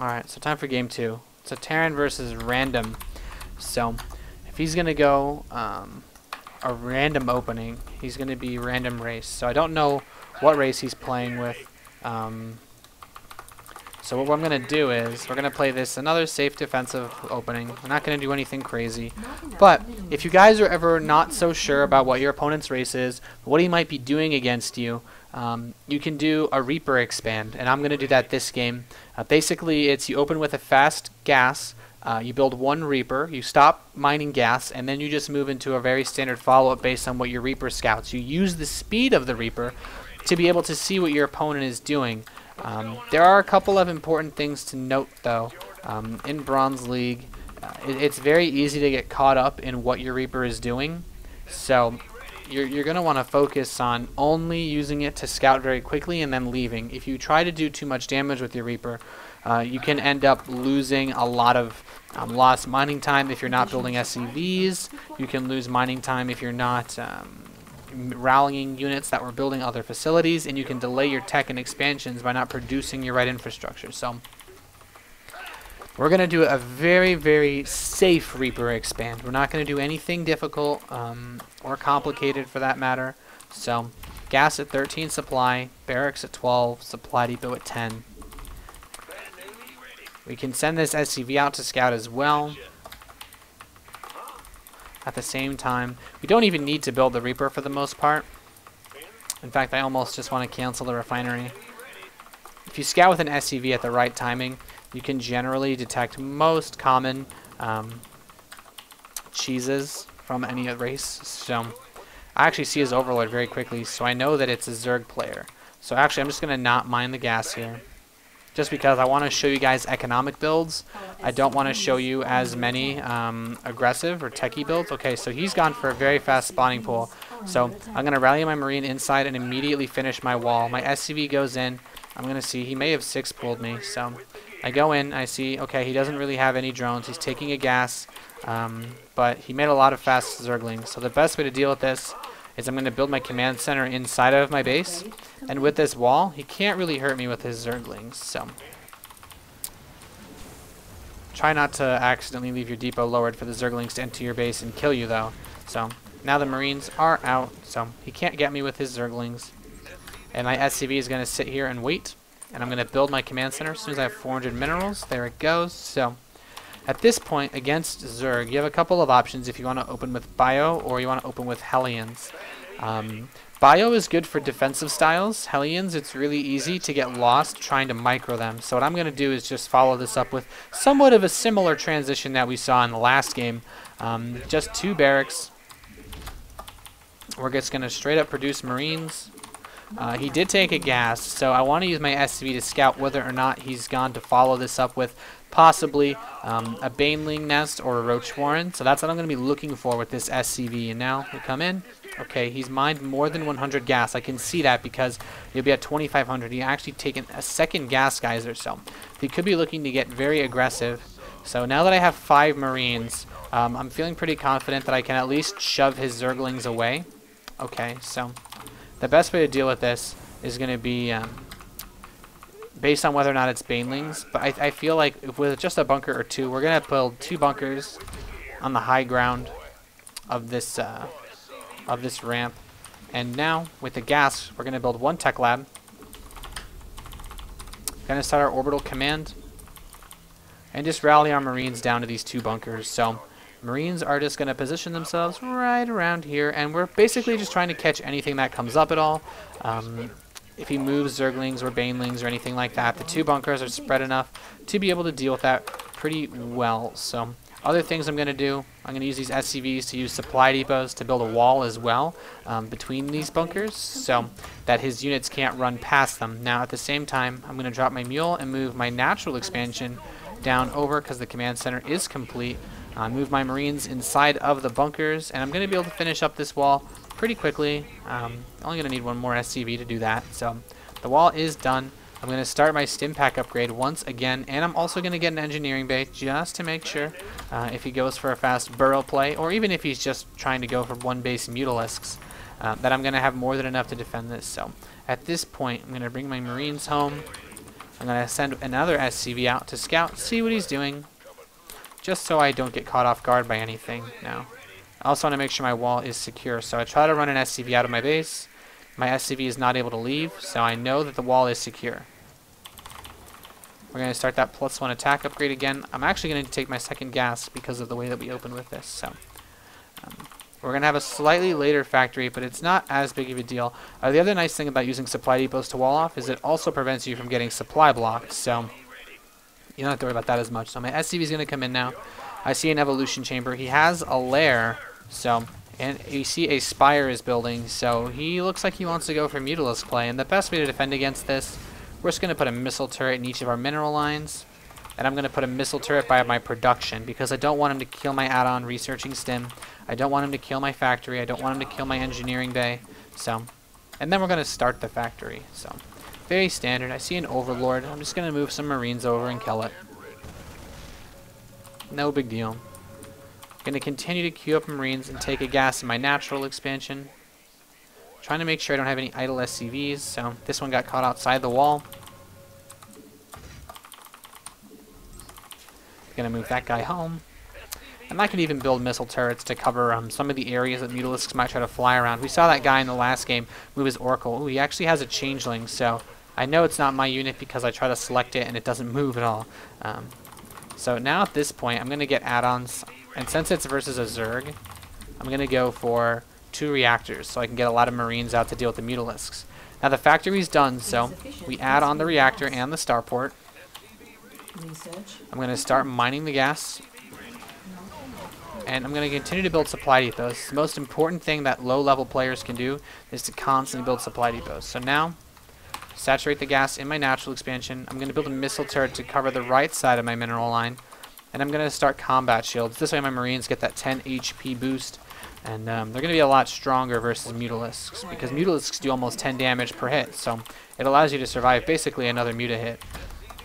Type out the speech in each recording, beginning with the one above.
Alright, so time for game 2. It's a Terran versus random. So, if he's going to go a random opening, he's going to be random race. So I don't know what race he's playing with. So what I'm going to do is, we're going to play this another safe defensive opening. We're not going to do anything crazy. But, if you guys are ever not so sure about what your opponent's race is, what he might be doing against you, you can do a Reaper expand. And I'm going to do that this game. Basically, it's you open with a fast gas, you build one Reaper, you stop mining gas, and then you just move into a very standard follow-up based on what your Reaper scouts. You use the speed of the Reaper to be able to see what your opponent is doing. There are a couple of important things to note, though. In Bronze League, it's very easy to get caught up in what your Reaper is doing. So you're going to want to focus on only using it to scout very quickly and then leaving. If you try to do too much damage with your Reaper, you can end up losing a lot of lost mining time if you're not building SCVs. You can lose mining time if you're not rallying units that were building other facilities, and you can delay your tech and expansions by not producing your right infrastructure. So we're going to do a very, very safe Reaper expand. We're not going to do anything difficult or complicated for that matter. So gas at 13 supply, barracks at 12, supply depot at 10. We can send this SCV out to scout as well. At the same time, we don't even need to build the Reaper for the most part. In fact, I almost just want to cancel the refinery. If you scout with an SCV at the right timing, you can generally detect most common cheeses from any race. So I actually see his Overlord very quickly, so I know that it's a Zerg player. So actually, I'm just going to not mine the gas here, just because I want to show you guys economic builds. I don't want to show you as many aggressive or techie builds. Okay, so he's gone for a very fast spawning pool. So I'm going to rally my Marine inside and immediately finish my wall. My SCV goes in. I'm going to see, he may have 6-pooled me. So I go in, I see, okay, he doesn't really have any drones. He's taking a gas, but he made a lot of fast Zerglings. So the best way to deal with this is I'm going to build my command center inside of my base. And with this wall, he can't really hurt me with his Zerglings. So try not to accidentally leave your depot lowered for the Zerglings to enter your base and kill you, though. So now the Marines are out, so he can't get me with his Zerglings. And my SCV is going to sit here and wait. And I'm going to build my command center as soon as I have 400 minerals. There it goes. So at this point, against Zerg, you have a couple of options if you want to open with Bio or you want to open with Hellions. Bio is good for defensive styles. Hellions, it's really easy to get lost trying to micro them. So what I'm going to do is just follow this up with somewhat of a similar transition that we saw in the last game. Just 2 barracks. We're just going to straight up produce Marines. He did take a gas, so I want to use my SCV to scout whether or not he's gone to follow this up with possibly a Baneling nest or a Roach Warren. So that's what I'm going to be looking for with this SCV. And now we come in. Okay, he's mined more than 100 gas. I can see that because he'll be at 2,500. He actually taken a second gas geyser, so he could be looking to get very aggressive. So now that I have 5 Marines, I'm feeling pretty confident that I can at least shove his Zerglings away. Okay, so the best way to deal with this is going to be based on whether or not it's Banelings. But I feel like if with just a bunker or 2, we're going to build 2 bunkers on the high ground of this ramp. And now with the gas, we're going to build 1 tech lab. Going to start our orbital command and just rally our Marines down to these 2 bunkers. So Marines are just going to position themselves right around here, and we're basically just trying to catch anything that comes up at all. If he moves Zerglings or Banelings or anything like that, the 2 bunkers are spread enough to be able to deal with that pretty well. So other things I'm going to do, I'm going to use these SCVs to use supply depots to build a wall as well between these bunkers so that his units can't run past them. Now at the same time, I'm going to drop my mule and move my natural expansion down over because the command center is complete. Move my Marines inside of the bunkers, and I'm going to be able to finish up this wall pretty quickly. Only going to need 1 more SCV to do that. So the wall is done. I'm going to start my stim pack upgrade once again, and I'm also going to get an engineering bay just to make sure if he goes for a fast burrow play, or even if he's just trying to go for 1 base mutalisks, that I'm going to have more than enough to defend this. So at this point, I'm going to bring my Marines home. I'm going to send another SCV out to scout, see what he's doing, just so I don't get caught off guard by anything now. I also want to make sure my wall is secure, so I try to run an SCV out of my base. My SCV is not able to leave, so I know that the wall is secure. We're going to start that +1 attack upgrade again. I'm actually going to take my second gas because of the way that we open with this. So we're going to have a slightly later factory, but it's not as big of a deal. The other nice thing about using supply depots to wall off is it also prevents you from getting supply blocked. So you don't have to worry about that as much. So my SCV is going to come in now. I see an evolution chamber. He has a lair. So, and you see a spire is building. So he looks like he wants to go for Mutalisk play. And the best way to defend against this, we're just going to put a missile turret in each of our mineral lines. And I'm going to put a missile turret by my production because I don't want him to kill my add-on researching stim. I don't want him to kill my factory. I don't want him to kill my engineering bay. So, and then we're going to start the factory. So, very standard. I see an overlord. I'm just going to move some marines over and kill it. No big deal. I'm going to continue to queue up marines and take a gas in my natural expansion. Trying to make sure I don't have any idle SCVs. So, this one got caught outside the wall. Gonna move that guy home. And I could even build missile turrets to cover some of the areas that Mutalisks might try to fly around. We saw that guy in the last game move his Oracle. Ooh, he actually has a changeling, so I know it's not my unit because I try to select it and it doesn't move at all. So now at this point, I'm going to get add-ons. And since it's versus a Zerg, I'm going to go for 2 reactors so I can get a lot of Marines out to deal with the Mutalisks. Now the factory's done, so we add on the reactor and the starport. I'm going to start mining the gas. And I'm going to continue to build supply depots. The most important thing that low-level players can do is to constantly build supply depots. So now, saturate the gas in my natural expansion. I'm going to build a missile turret to cover the right side of my mineral line. And I'm going to start combat shields. This way my Marines get that 10 HP boost. And they're going to be a lot stronger versus Mutalisks, because Mutalisks do almost 10 damage per hit. So it allows you to survive basically another Muta hit.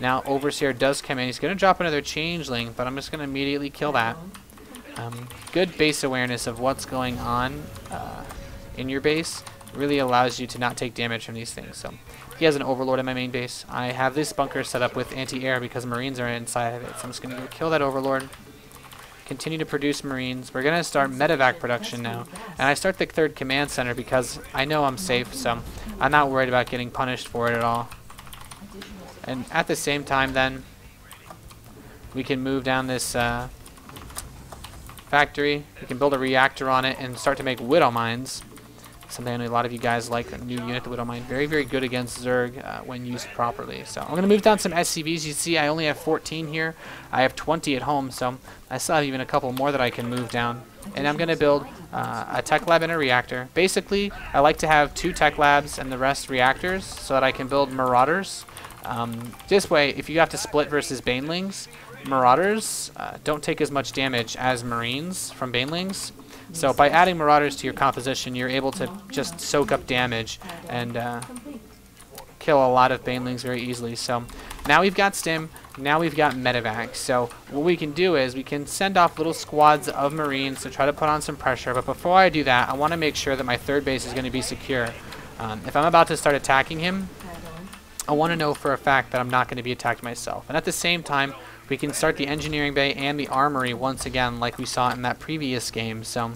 Now Overseer does come in. He's going to drop another changeling, but I'm just going to immediately kill that. Good base awareness of what's going on in your base really allows you to not take damage from these things. So he has an Overlord in my main base. I have this bunker set up with anti-air because Marines are inside of it. So I'm just going to go kill that Overlord. Continue to produce Marines. We're going to start medevac production now. And I start the 3rd command center because I know I'm safe, so I'm not worried about getting punished for it at all. And at the same time then, we can move down this factory. We can build a reactor on it and start to make Widow Mines. Something I know a lot of you guys like, a new unit, the Widow Mine. Very, very good against Zerg when used properly. So I'm going to move down some SCVs. You see I only have 14 here. I have 20 at home, so I still have even a couple more that I can move down. And I'm going to build a tech lab and a reactor. Basically, I like to have 2 tech labs and the rest reactors so that I can build Marauders. This way, if you have to split versus Banelings, Marauders don't take as much damage as Marines from Banelings. So by adding Marauders to your composition, you're able to just soak up damage and kill a lot of Banelings very easily. So now we've got Stim, now we've got Medevac. So what we can do is we can send off little squads of Marines to try to put on some pressure. But before I do that, I want to make sure that my 3rd base is going to be secure. If I'm about to start attacking him, I want to know for a fact that I'm not going to be attacked myself. And at the same time, we can start the engineering bay and the armory once again like we saw in that previous game. So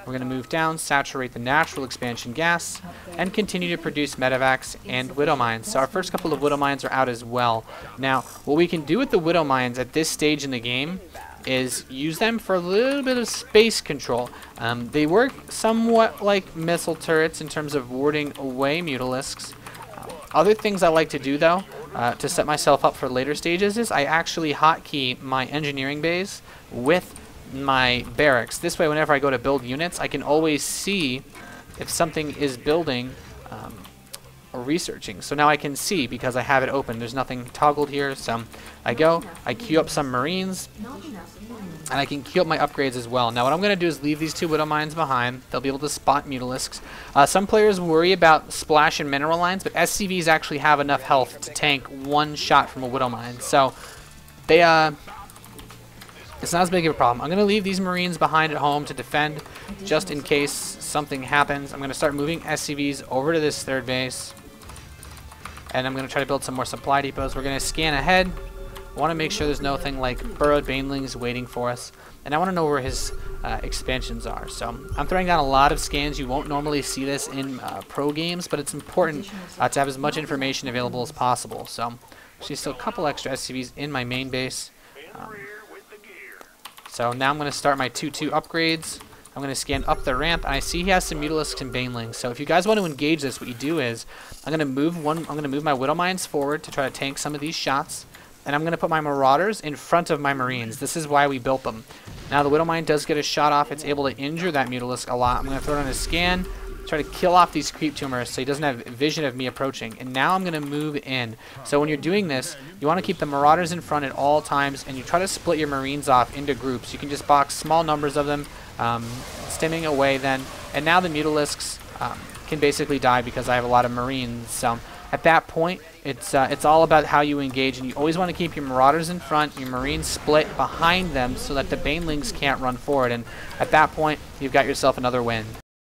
we're going to move down, saturate the natural expansion gas, and continue to produce medevacs and Widow Mines. So our first couple of Widow Mines are out as well. Now, what we can do with the Widow Mines at this stage in the game is use them for a little bit of space control. They work somewhat like missile turrets in terms of warding away Mutalisks. Other things I like to do, though, to set myself up for later stages is I actually hotkey my engineering bays with my barracks. This way, whenever I go to build units, I can always see if something is building or researching. So now I can see because I have it open. There's nothing toggled here. So I go, I queue up some Marines, and I can queue up my upgrades as well. Now what I'm going to do is leave these 2 Widow Mines behind. They'll be able to spot Mutalisks. Some players worry about splash and mineral lines, but SCVs actually have enough health to tank 1 shot from a Widow Mine. So they it's not as big of a problem. I'm going to leave these Marines behind at home to defend just in case something happens. I'm going to start moving SCVs over to this 3rd base. and I'm going to try to build some more supply depots. We're going to scan ahead. I want to make sure there's nothing like burrowed banelings waiting for us, and I want to know where his expansions are. So I'm throwing down a lot of scans. You won't normally see this in pro games, but it's important to have as much information available as possible. So there's still a couple extra SCVs in my main base. So now I'm going to start my 2-2 upgrades. I'm going to scan up the ramp, and I see he has some Mutalisks and Banelings. So if you guys want to engage this, what you do is I'm going to move my Widow Mines forward to try to tank some of these shots, and I'm going to put my Marauders in front of my Marines. This is why we built them. Now the Widow Mine does get a shot off. It's able to injure that Mutalisk a lot. I'm going to throw it on a scan, try to kill off these creep tumors so he doesn't have vision of me approaching. And now I'm going to move in. So when you're doing this, you want to keep the Marauders in front at all times, and you try to split your Marines off into groups. You can just box small numbers of them, stimming away then. And now the Mutalisks can basically die because I have a lot of Marines. So at that point, it's all about how you engage, and you always want to keep your Marauders in front, your Marines split behind them so that the Banelings can't run forward. And at that point, you've got yourself another win.